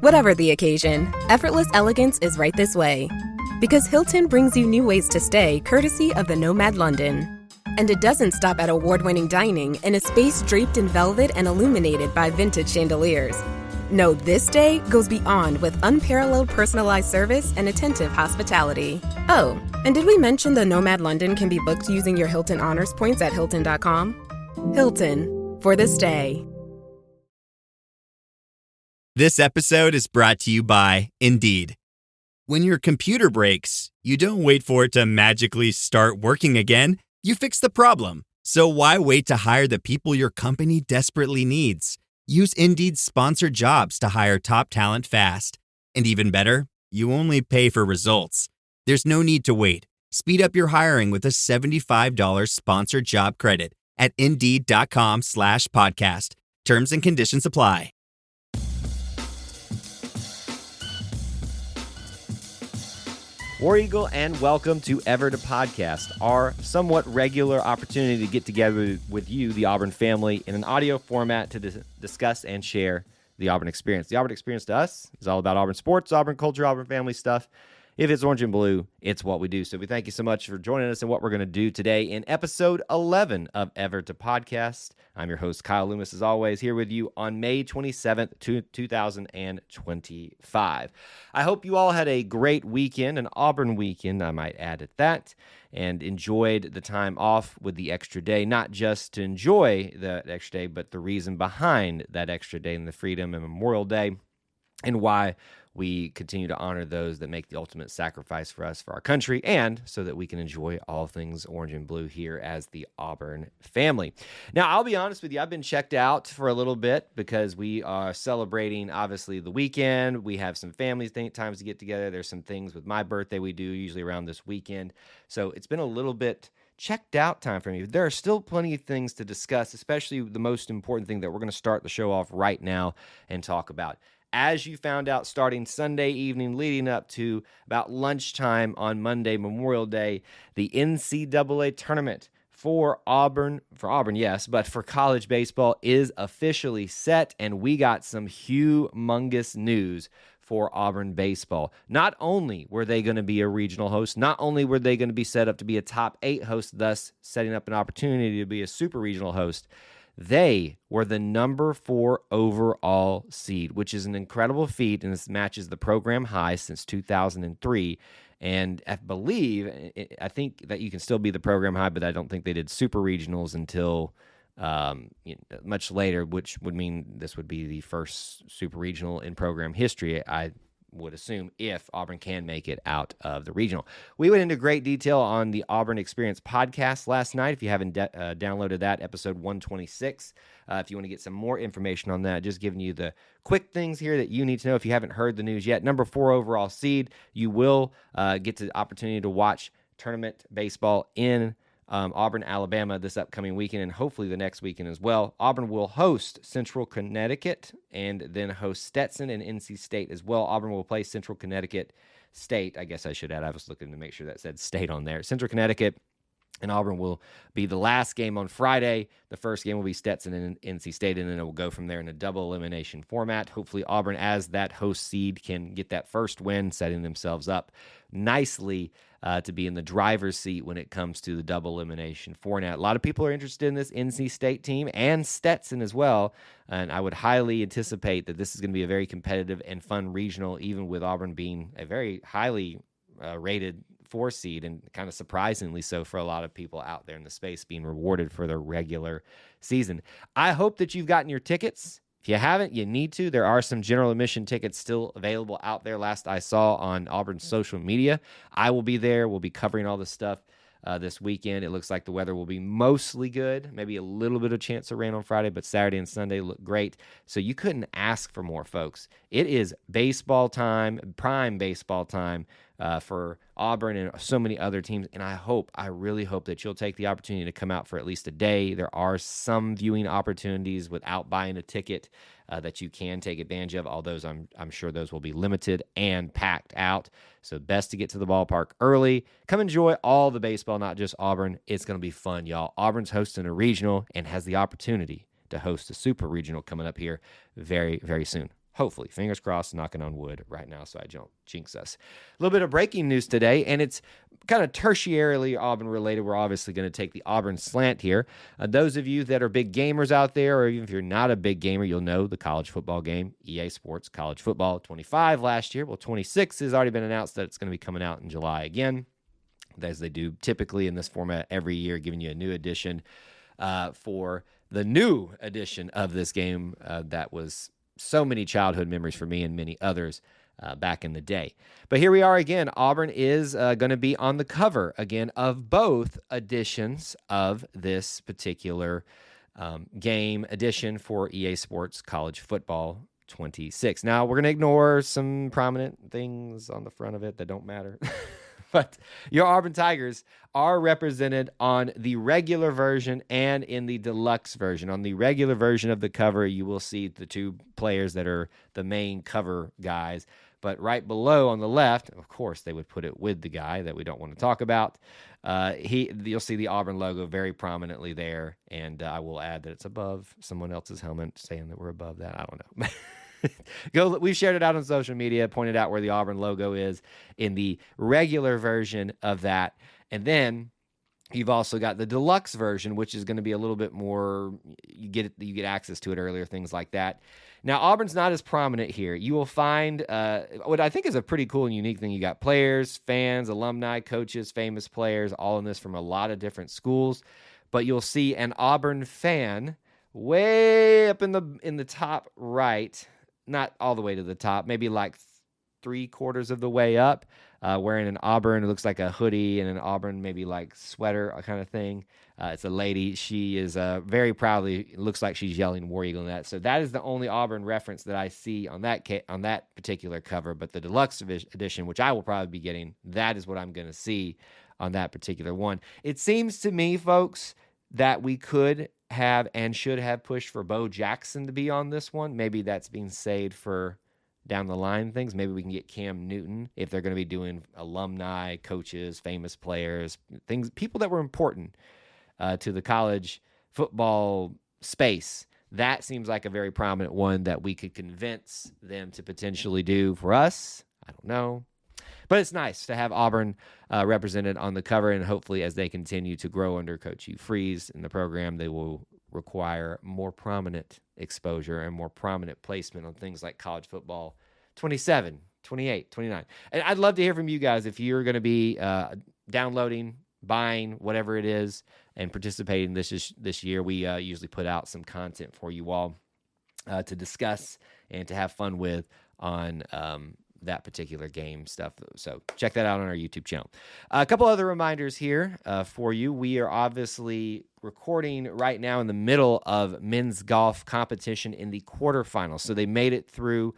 Whatever the occasion, effortless elegance is right this way. Because Hilton brings you new ways to stay courtesy of the Nomad London. And it doesn't stop at award-winning dining in a space draped in velvet and illuminated by vintage chandeliers. No, this day goes beyond with unparalleled personalized service and attentive hospitality. Oh, and did we mention the Nomad London can be booked using your Hilton Honors points at Hilton.com? Hilton, for the stay. This episode is brought to you by Indeed. When your computer breaks, you don't wait for it to magically start working again. You fix the problem. So why wait to hire the people your company desperately needs? Use Indeed's sponsored jobs to hire top talent fast. And even better, you only pay for results. There's no need to wait. Speed up your hiring with a $75 sponsored job credit at Indeed.com/podcast. Terms and conditions apply. War Eagle, and welcome to Ever to Podcast, our somewhat regular opportunity to get together with you, the Auburn family, in an audio format to discuss and share the Auburn experience. The Auburn experience to us is all about Auburn sports, Auburn culture, Auburn family stuff. If it's orange and blue, it's what we do. So we thank you so much for joining us in what we're going to do today in episode 11 of Ever to Podcast. I'm your host, Kyle Loomis, as always, here with you on May 27th, 2025. I hope you all had a great weekend, an Auburn weekend, I might add at that, and enjoyed the time off with the extra day, not just to enjoy the extra day, but the reason behind that extra day and the Freedom and Memorial Day, and why we continue to honor those that make the ultimate sacrifice for us, for our country, and so that we can enjoy all things orange and blue here as the Auburn family. Now, I'll be honest with you, I've been checked out for a little bit because we are celebrating, obviously, the weekend. We have some family times to get together. There's some things with my birthday we do usually around this weekend. So it's been a little bit checked out time for me. There are still plenty of things to discuss, especially the most important thing that we're going to start the show off right now and talk about. As you found out, starting Sunday evening, leading up to about lunchtime on Monday, Memorial Day, the NCAA tournament for Auburn, yes, but for college baseball is officially set, and we got some humongous news for Auburn baseball. Not only were they going to be a regional host, not only were they going to be set up to be a top 8 host, thus setting up an opportunity to be a super regional host, they were the number 4 overall seed, which is an incredible feat, and this matches the program high since 2003. And I think that you can still be the program high, but I don't think they did super regionals until much later, which would mean this would be the first super regional in program history, I would assume, if Auburn can make it out of the regional. We went into great detail on the Auburn Experience podcast last night. If you haven't downloaded that, episode 126, if you want to get some more information on that, just giving you the quick things here that you need to know if you haven't heard the news yet. Number 4 overall seed, you will get the opportunity to watch tournament baseball in Auburn, Alabama this upcoming weekend, and hopefully the next weekend as well. Auburn will host Central Connecticut and then host Stetson and NC State as well. Auburn will play Central Connecticut State. I guess I should add, I was looking to make sure that said state on there. Central Connecticut and Auburn will be the last game on Friday. The first game will be Stetson and NC State, and then it will go from there in a double elimination format. Hopefully Auburn, as that host seed, can get that first win, setting themselves up nicely to be in the driver's seat when it comes to the double elimination format. A lot of people are interested in this NC State team and Stetson as well, and I would highly anticipate that this is going to be a very competitive and fun regional, even with Auburn being a very highly rated 4 seed, and kind of surprisingly so for a lot of people out there in the space, being rewarded for their regular season. I hope that you've gotten your tickets. If you haven't, you need to. There are some general admission tickets still available out there, last I saw on Auburn's social media. I will be there. We'll be covering all this stuff this weekend. It looks like the weather will be mostly good, maybe a little bit of chance of rain on Friday, but Saturday and Sunday look great. So you couldn't ask for more, folks. It is baseball time, prime baseball time for Auburn and so many other teams, and I really hope that you'll take the opportunity to come out for at least a day. There are some viewing opportunities without buying a ticket that you can take advantage of, although I'm sure those will be limited and packed out. So best to get to the ballpark early. Come enjoy all the baseball, not just Auburn. It's going to be fun, y'all. Auburn's hosting a regional and has the opportunity to host a super regional coming up here very, very soon. Hopefully, fingers crossed, knocking on wood right now so I don't jinx us. A little bit of breaking news today, and it's kind of tertiarily Auburn related. We're obviously going to take the Auburn slant here. Those of you that are big gamers out there, or even if you're not a big gamer, you'll know the college football game, EA Sports College Football 25 last year. Well, 26 has already been announced that it's going to be coming out in July again, as they do typically in this format every year, giving you a new edition for the new edition of this game that was so many childhood memories for me and many others back in the day. But here we are again. Auburn is going to be on the cover again of both editions of this particular game edition for EA Sports College Football 26. Now, we're going to ignore some prominent things on the front of it that don't matter. But your Auburn Tigers are represented on the regular version and in the deluxe version. On the regular version of the cover, you will see the two players that are the main cover guys. But right below on the left, of course, they would put it with the guy that we don't want to talk about. You'll see the Auburn logo very prominently there. And I will add that it's above someone else's helmet, saying that we're above that. I don't know. We've shared it out on social media, pointed out where the Auburn logo is in the regular version of that. And then you've also got the deluxe version, which is going to be a little bit more, you get access to it earlier, things like that. Now, Auburn's not as prominent here. You will find what I think is a pretty cool and unique thing. You got players, fans, alumni, coaches, famous players, all in this from a lot of different schools. But you'll see an Auburn fan way up in the top right, not all the way to the top, maybe like 3/4 of the way up, wearing an Auburn. It looks like a hoodie and an Auburn, maybe like sweater kind of thing. It's a lady. She is very proudly, looks like she's yelling War Eagle in that. So that is the only Auburn reference that I see on that particular cover. But the deluxe edition, which I will probably be getting, that is what I'm going to see on that particular one. It seems to me, folks, that we could have and should have pushed for Bo Jackson to be on this one. Maybe that's being saved for down the line things. Maybe we can get Cam Newton if they're going to be doing alumni, coaches, famous players, things, people that were important to the college football space. That seems like a very prominent one that we could convince them to potentially do for us. I don't know. But it's nice to have Auburn represented on the cover, and hopefully as they continue to grow under Coach Hugh Freeze in the program, they will require more prominent exposure and more prominent placement on things like college football 27, 28, 29. And I'd love to hear from you guys if you're going to be downloading, buying, whatever it is, and participating this year. We usually put out some content for you all to discuss and to have fun with on that particular game stuff. So check that out on our YouTube channel. A couple other reminders here for you. We are obviously recording right now in the middle of men's golf competition in the quarterfinals. So they made it through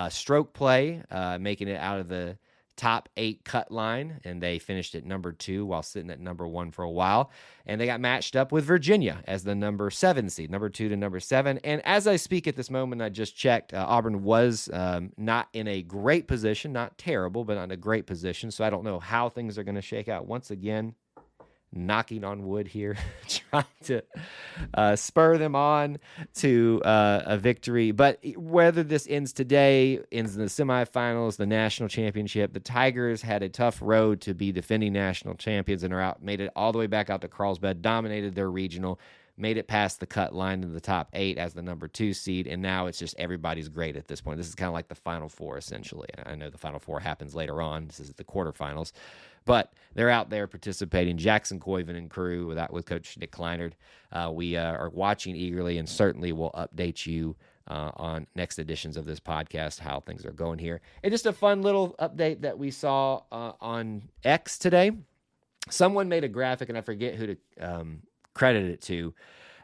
stroke play, making it out of the top 8 cut line, and they finished at number 2 while sitting at number 1 for a while. And they got matched up with Virginia as the number 7 seed, number 2 to number 7. And as I speak at this moment, I just checked, Auburn was not in a great position, not terrible, but not in a great position. So I don't know how things are going to shake out. Once again, knocking on wood here, trying to spur them on to a victory. But whether this ends today, ends in the semifinals, the national championship, the Tigers had a tough road to be defending national champions and made it all the way back out to Carlsbad, dominated their regional, made it past the cut line in the top 8 as the number 2 seed, and now it's just everybody's great at this point. This is kind of like the Final Four, essentially. I know the Final Four happens later on. This is the quarterfinals. But they're out there participating. Jackson Coyven and crew with Coach Nick Kleinert. We are watching eagerly and certainly will update you on next editions of this podcast, how things are going here. And just a fun little update that we saw on X today. Someone made a graphic, and I forget who to credit it to,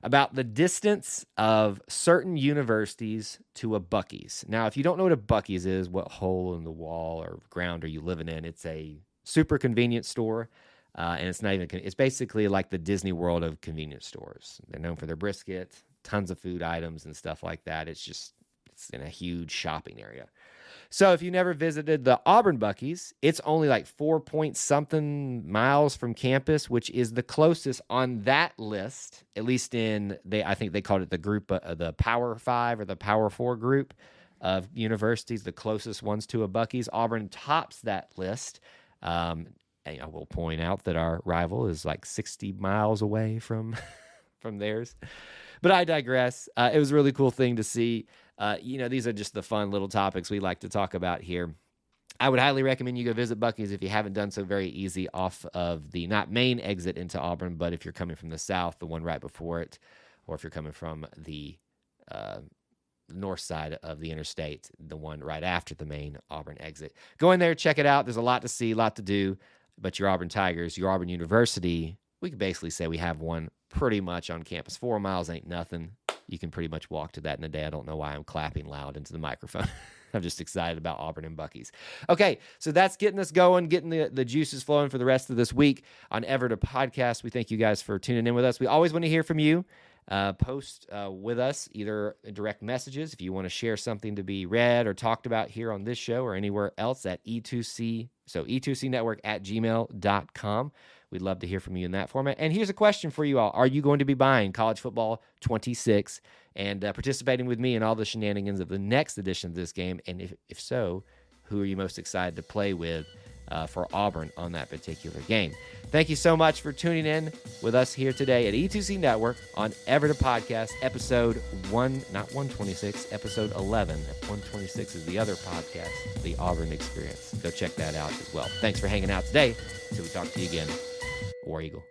about the distance of certain universities to a Buc-ee's. Now, if you don't know what a Buc-ee's is, what hole in the wall or ground are you living in? It's a super convenience store, and it's basically like the Disney World of convenience stores. They're known for their brisket, tons of food items and stuff like that. It's in a huge shopping area. So if you never visited the Auburn Buc-ee's, it's only like 4-point-something miles from campus, which is the closest on that list, at least I think they called it the group, the Power 5 or the Power 4 group of universities, the closest ones to a Buc-ee's. Auburn tops that list. And I will point out that our rival is like 60 miles away from theirs. But I digress. It was a really cool thing to see. These are just the fun little topics we like to talk about here. I would highly recommend you go visit Buc-ee's if you haven't done so. Very easy off of the not main exit into Auburn, but if you're coming from the south, the one right before it, or if you're coming from the north side of the interstate, the one right after the main Auburn exit. Go in there, check it out. There's a lot to see, a lot to do. But your Auburn Tigers, your Auburn University, we can basically say we have one pretty much on campus. 4 miles ain't nothing. You can pretty much walk to that in a day. I don't know why I'm clapping loud into the microphone. I'm just excited about Auburn and Buc-ee's. Okay, so that's getting us going, getting the juices flowing for the rest of this week on Ever to Podcast. We thank you guys for tuning in with us. We always want to hear from you. Post with us, either direct messages if you want to share something to be read or talked about here on this show or anywhere else at E2C. So e2cnetwork@gmail.com. We'd love to hear from you in that format. And here's a question for you all. Are you going to be buying College Football 26 and participating with me in all the shenanigans of the next edition of this game? And if so, who are you most excited to play with for Auburn on that particular game? Thank you so much for tuning in with us here today at E2C Network on Ever to Podcast, episode 11. 126 is the other podcast, The Auburn Experience. Go check that out as well. Thanks for hanging out today. Till we talk to you again. War Eagle.